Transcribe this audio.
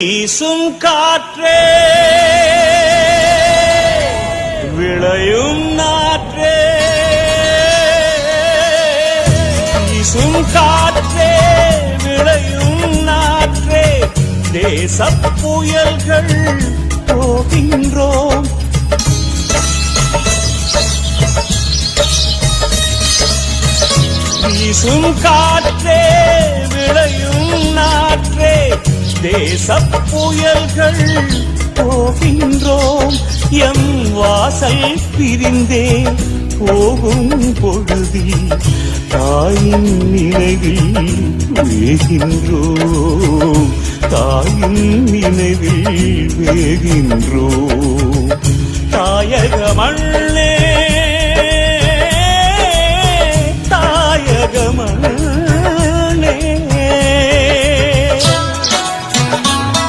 வீசும் காற்றே விளையும் நாற்றே வீசும் காற்றே விளையும் நாற்றே தேசப் புயல்கள் போகின்றோம் வீசும் காற்றே விளையும் நாற்றே தேசப் புயல்கள் போகின்றோம் எம் வாசல் பிரிந்தே போகும் பொழுதில் தாயின் நினைவில் வேகின்றோம் தாயின் நினைவில் வேகின்றோம் தாயக மண்ணே தாயக மண்ணே